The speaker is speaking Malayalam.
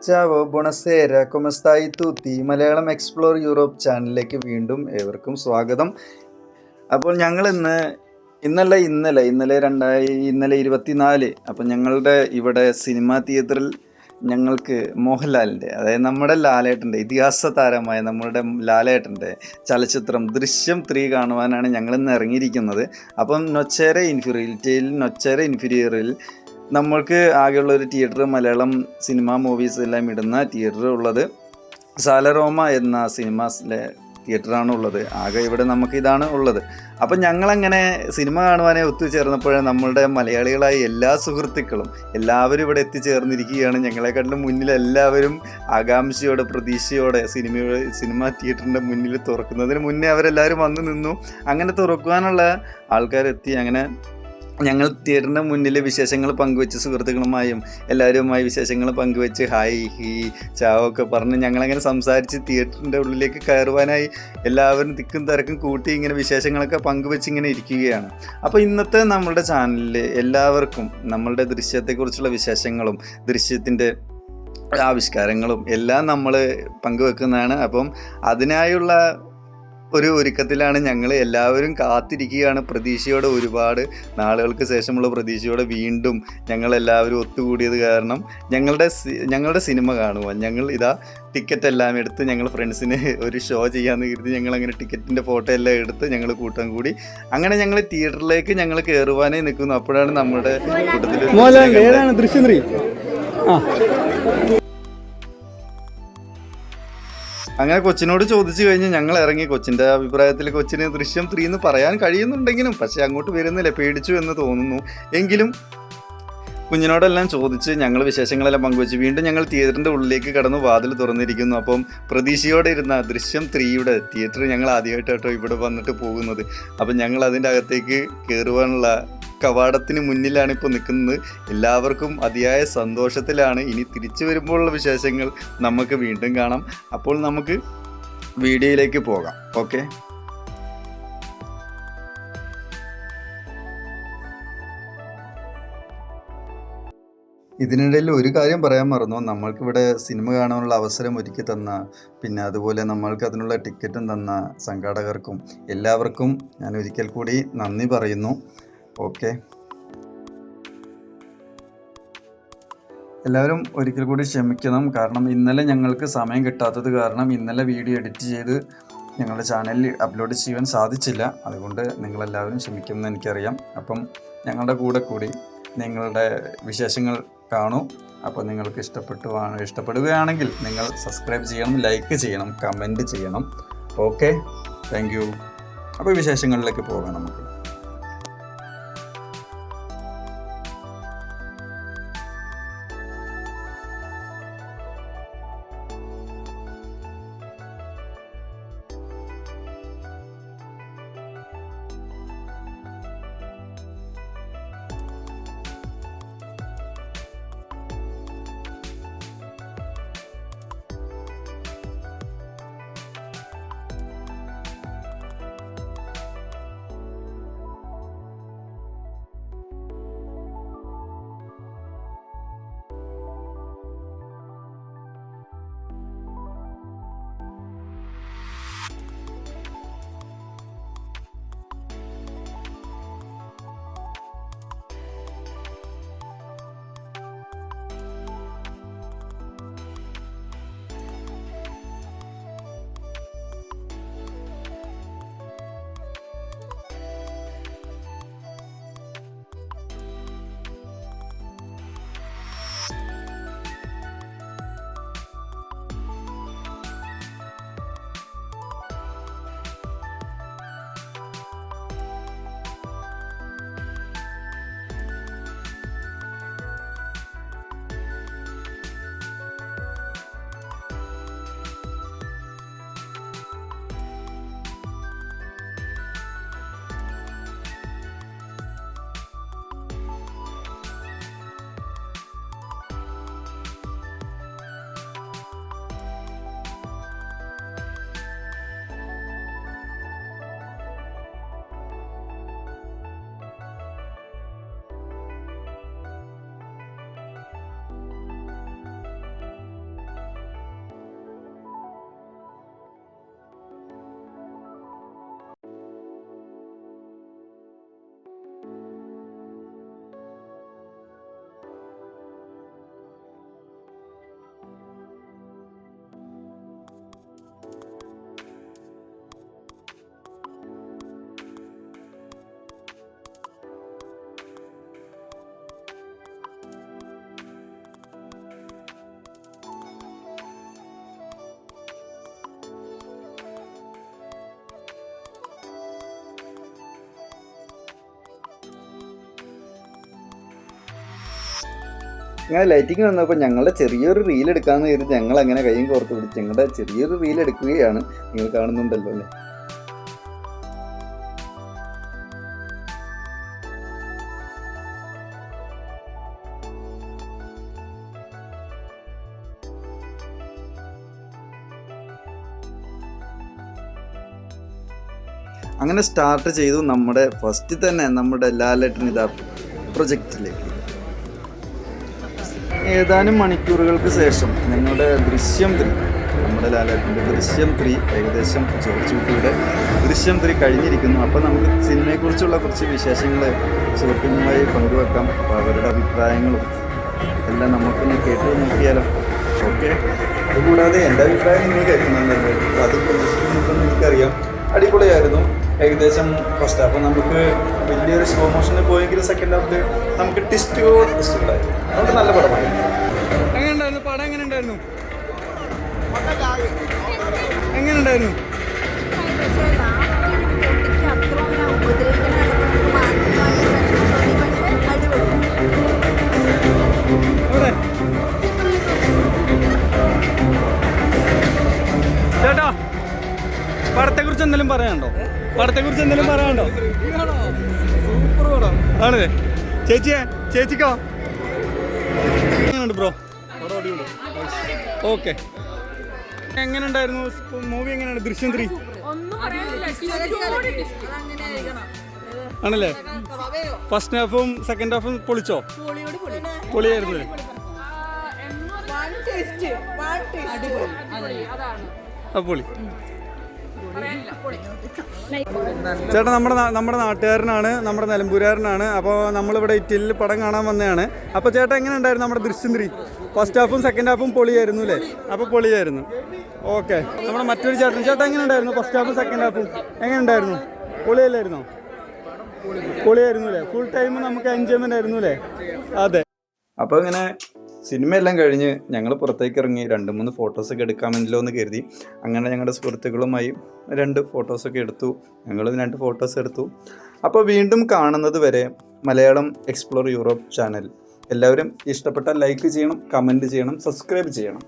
Ciao, buonasera, come stai tutti? Malayalam explore Europe ചാനലിലേക്ക് വീണ്ടും ഏവർക്കും സ്വാഗതം. അപ്പോൾ ഞങ്ങൾ ഇന്നലെ 24. അപ്പം ഞങ്ങളുടെ ഇവിടെ സിനിമാ തിയേറ്ററിൽ ഞങ്ങൾക്ക് മോഹൻലാലിൻ്റെ, അതായത് നമ്മുടെ ലാലേട്ടൻ്റെ, ഇതിഹാസ താരമായ നമ്മളുടെ ലാലേട്ടൻ്റെ ചലച്ചിത്രം ദൃശ്യം 3 കാണുവാനാണ് ഞങ്ങളിന്ന് ഇറങ്ങിയിരിക്കുന്നത്. അപ്പം നൊച്ചേര ഇൻഫീരിയറിൽ നമ്മൾക്ക് ആകെയുള്ള ഒരു തിയേറ്റർ, മലയാളം സിനിമ മൂവീസ് എല്ലാം ഇടുന്ന തിയേറ്റർ ഉള്ളത് സാലറോമ എന്ന സിനിമാസിലെ തിയേറ്ററാണ് ഉള്ളത്. ആകെ ഇവിടെ നമുക്ക് ഇതാണ് ഉള്ളത്. അപ്പം ഞങ്ങളങ്ങനെ സിനിമ കാണുവാനായി ഒത്തുചേർന്നപ്പോഴേ നമ്മളുടെ മലയാളികളായ എല്ലാ സുഹൃത്തുക്കളും എല്ലാവരും ഇവിടെ എത്തിച്ചേർന്നിരിക്കുകയാണ്. ഞങ്ങളെക്കാട്ടിലും മുന്നിൽ എല്ലാവരും ആകാംക്ഷയോടെ, പ്രതീക്ഷയോടെ സിനിമ തിയേറ്ററിൻ്റെ മുന്നിൽ തുറക്കുന്നതിന് മുന്നേ അവരെല്ലാവരും വന്നു നിന്നു. അങ്ങനെ തുറക്കുവാനുള്ള ആൾക്കാരെത്തി. അങ്ങനെ ഞങ്ങൾ തിയേറ്ററിൻ്റെ മുന്നിൽ വിശേഷങ്ങൾ പങ്കുവെച്ച് സുഹൃത്തുക്കളുമായും എല്ലാവരുമായി വിശേഷങ്ങൾ പങ്കുവെച്ച് ഹായ് ചാവോ ഒക്കെ പറഞ്ഞ് ഞങ്ങളങ്ങനെ സംസാരിച്ച് തിയേറ്ററിൻ്റെ ഉള്ളിലേക്ക് കയറുവാനായി എല്ലാവരും തിക്കും തിരക്കും കൂട്ടി ഇങ്ങനെ വിശേഷങ്ങളൊക്കെ പങ്കുവെച്ച് ഇങ്ങനെ ഇരിക്കുകയാണ്. അപ്പോൾ ഇന്നത്തെ നമ്മളുടെ ചാനലിൽ എല്ലാവർക്കും നമ്മളുടെ ദൃശ്യത്തെക്കുറിച്ചുള്ള വിശേഷങ്ങളും ദൃശ്യത്തിൻ്റെ ആവിഷ്കാരങ്ങളും എല്ലാം നമ്മൾ പങ്കുവെക്കുന്നതാണ്. അപ്പം അതിനായുള്ള ഒരുക്കത്തിലാണ് ഞങ്ങൾ എല്ലാവരും കാത്തിരിക്കുകയാണ്. പ്രതീക്ഷയോടെ, ഒരുപാട് നാളുകൾക്ക് ശേഷമുള്ള പ്രതീക്ഷയോടെ വീണ്ടും ഞങ്ങളെല്ലാവരും ഒത്തുകൂടിയത് കാരണം ഞങ്ങളുടെ സിനിമ കാണുവാൻ ഞങ്ങൾ ടിക്കറ്റ് എല്ലാം എടുത്ത് ഞങ്ങൾ ഫ്രണ്ട്സിന് ഒരു ഷോ ചെയ്യാമെന്ന് കരുതി ഞങ്ങളങ്ങനെ ടിക്കറ്റിൻ്റെ ഫോട്ടോ എല്ലാം എടുത്ത് ഞങ്ങൾ കൂട്ടം കൂടി അങ്ങനെ ഞങ്ങൾ തിയേറ്ററിലേക്ക് ഞങ്ങൾ കയറുവാനേ നിൽക്കുന്നു. അപ്പോഴാണ് നമ്മുടെ കൂട്ടത്തിൽ ദൃശ്യം 3 അങ്ങനെ കൊച്ചിനോട് ചോദിച്ചു കഴിഞ്ഞ് ഞങ്ങൾ ഇറങ്ങി. കൊച്ചിൻ്റെ അഭിപ്രായത്തിൽ കൊച്ചിന് ദൃശ്യം 3 എന്ന് പറയാൻ കഴിയുന്നുണ്ടെങ്കിലും പക്ഷേ അങ്ങോട്ട് വരുന്നില്ല, പേടിച്ചു എന്ന് തോന്നുന്നു. എങ്കിലും കുഞ്ഞിനോടെല്ലാം ചോദിച്ച് ഞങ്ങൾ വിശേഷങ്ങളെല്ലാം പങ്കുവെച്ച് വീണ്ടും ഞങ്ങൾ തിയേറ്ററിൻ്റെ ഉള്ളിലേക്ക് കടന്നു. വാതിൽ തുറന്നിരിക്കുന്നു. അപ്പം പ്രതീക്ഷയോടെ ഇരുന്ന ദൃശ്യം 3യുടെ തിയേറ്റർ ഞങ്ങൾ ആദ്യമായിട്ടോ ഇവിടെ വന്നിട്ട് പോകുന്നത്. അപ്പം ഞങ്ങൾ അതിൻ്റെ അകത്തേക്ക് കയറുവാനുള്ള കവാടത്തിന് മുന്നിലാണ് ഇപ്പോൾ നിൽക്കുന്നത്. എല്ലാവർക്കും അതിയായ സന്തോഷത്തിലാണ്. ഇനി തിരിച്ചു വരുമ്പോഴുള്ള വിശേഷങ്ങൾ നമുക്ക് വീണ്ടും കാണാം. അപ്പോൾ നമുക്ക് വീഡിയോയിലേക്ക് പോകാം. ഓക്കെ. ഇതിനിടയിൽ ഒരു കാര്യം പറയാൻ മറന്നു. നമ്മൾക്കിവിടെ സിനിമ കാണാനുള്ള അവസരം ഒരുക്കി തന്ന, പിന്നെ അതുപോലെ നമ്മൾക്ക് അതിനുള്ള ടിക്കറ്റും തന്ന സംഘാടകർക്കും എല്ലാവർക്കും ഞാൻ ഒരിക്കൽ കൂടി നന്ദി പറയുന്നു. ഓക്കെ, എല്ലാവരും ഒരിക്കൽ കൂടി ക്ഷമിക്കണം. കാരണം ഇന്നലെ ഞങ്ങൾക്ക് സമയം കിട്ടാത്തത് കാരണം ഇന്നലെ വീഡിയോ എഡിറ്റ് ചെയ്ത് ഞങ്ങളുടെ ചാനലിൽ അപ്ലോഡ് ചെയ്യുവാൻ സാധിച്ചില്ല. അതുകൊണ്ട് നിങ്ങളെല്ലാവരും ക്ഷമിക്കുമെന്ന് എനിക്കറിയാം. അപ്പം ഞങ്ങളുടെ കൂടി നിങ്ങളുടെ വിശേഷങ്ങൾ കാണൂ. അപ്പോൾ നിങ്ങൾക്ക് ഇഷ്ടപ്പെടുകയാണെങ്കിൽ നിങ്ങൾ സബ്സ്ക്രൈബ് ചെയ്യണം, ലൈക്ക് ചെയ്യണം, കമൻറ്റ് ചെയ്യണം. Okay, thank you. അപ്പോൾ വിശേഷങ്ങളിലേക്ക് പോകാം നമുക്ക്. ഇങ്ങനെ ലൈറ്റിങ് വന്നപ്പോൾ ഞങ്ങളുടെ ചെറിയൊരു റീൽ എടുക്കാമെന്ന് കരുതി ഞങ്ങൾ അങ്ങനെ കൈയും കോർത്ത് പിടിച്ച് ഞങ്ങളുടെ ചെറിയൊരു റീൽ എടുക്കുകയാണ്. നിങ്ങൾ കാണുന്നുണ്ടല്ലോ അല്ലേ. അങ്ങനെ സ്റ്റാർട്ട് ചെയ്തു നമ്മുടെ ഫസ്റ്റ് തന്നെ നമ്മുടെ ലാലേട്ടൻ ഇതാ പ്രൊജക്റ്റിലേക്ക്. ഏതാനും മണിക്കൂറുകൾക്ക് ശേഷം ഞങ്ങളുടെ ദൃശ്യം 3, നമ്മുടെ ലാലേട്ടൻ്റെ ദൃശ്യം 3 ഏകദേശം ജോർജ് കുട്ടിയുടെ ദൃശ്യം 3 കഴിഞ്ഞിരിക്കുന്നു. അപ്പോൾ നമുക്ക് സിനിമയെക്കുറിച്ചുള്ള കുറച്ച് വിശേഷങ്ങൾ സുഹൃത്തുക്കളുമായി പങ്കുവെക്കാം. അപ്പോൾ അവരുടെ അഭിപ്രായങ്ങളും എല്ലാം നമുക്കൊന്ന് കേട്ട് നോക്കിയാലോ. ഓക്കെ, അതുകൂടാതെ എൻ്റെ അഭിപ്രായം നിങ്ങൾ കേൾക്കുന്നുണ്ടല്ലോ, അത് പ്രദർശിക്കുന്നുണ്ടെന്ന് എനിക്കറിയാം. അടിപൊളിയായിരുന്നു. ഏകദേശം ഫസ്റ്റ് ഹാഫ് നമുക്ക് വലിയൊരു സ്ലോ മോഷനിൽ പോയെങ്കിലും സെക്കൻഡ് ഹാഫിൽ നമുക്ക് ടിസ്റ്റ് ഉണ്ടായിരുന്നു. അതുകൊണ്ട് നല്ല പടമായി. എങ്ങനെയുണ്ടായിരുന്നു പടം? എങ്ങനെയുണ്ടായിരുന്നു? എങ്ങനെയുണ്ടായിരുന്നു? ചേട്ടാ, പടത്തെക്കുറിച്ച് എന്തെങ്കിലും പറയാനുണ്ടോ? പടത്തെക്കുറിച്ച് എന്തെങ്കിലും പറയാനുണ്ടോ? സൂപ്പർ പടം ആണല്ലേ. ചേച്ചിക്കോ എങ്ങനെയുണ്ട് ബ്രോ? ഓക്കെ, എങ്ങനെയുണ്ടായിരുന്നു മൂവി? എങ്ങനെയാണ് ദൃശ്യം 3? ആണല്ലേ. ഫസ്റ്റ് ഹാഫും സെക്കൻഡ് ഹാഫും പൊളിച്ചോ? പൊളിയായിരുന്നു. പൊളി. ചേട്ടാ, നമ്മുടെ നാട്ടുകാരനാണ്, നമ്മുടെ നിലമ്പൂരുകാരനാണ്. അപ്പോൾ നമ്മളിവിടെ ഇറ്റലിയിൽ പടം കാണാൻ വന്നതാണ്. അപ്പോൾ ചേട്ടാ, എങ്ങനെ ഉണ്ടായിരുന്നു നമ്മുടെ ദൃശ്യം 3? ഫസ്റ്റ് ഹാഫും സെക്കൻഡ് ഹാഫും പൊളിയായിരുന്നു അല്ലേ? അപ്പോൾ പൊളിയായിരുന്നു. ഓക്കെ, നമ്മുടെ മറ്റൊരു ചേട്ടാ എങ്ങനെ ഉണ്ടായിരുന്നു? ഫസ്റ്റ് ഹാഫും സെക്കൻഡ് ഹാഫും എങ്ങനെ ഉണ്ടായിരുന്നു? പൊളിയല്ലായിരുന്നോ? പൊളിയായിരുന്നു അല്ലേ? ഫുൾ ടൈം നമുക്ക് എൻജോയ്മെൻ്റ് ആയിരുന്നു അല്ലേ? അതെ. അപ്പോൾ ഇങ്ങനെ സിനിമയെല്ലാം കഴിഞ്ഞ് ഞങ്ങൾ പുറത്തേക്ക് ഇറങ്ങി 2-3 ഫോട്ടോസൊക്കെ എടുക്കാമെന്നല്ലോ എന്ന് കരുതി. അങ്ങനെ ഞങ്ങളുടെ സുഹൃത്തുക്കളുമായി 2 ഫോട്ടോസൊക്കെ എടുത്തു. ഞങ്ങൾ 2 ഫോട്ടോസ് എടുത്തു. അപ്പോൾ വീണ്ടും കാണുന്നത് വരെ മലയാളം എക്സ്പ്ലോർ യൂറോപ്പ് ചാനൽ എല്ലാവരും ഇഷ്ടപ്പെട്ടാൽ ലൈക്ക് ചെയ്യണം, കമൻറ്റ് ചെയ്യണം, സബ്സ്ക്രൈബ് ചെയ്യണം.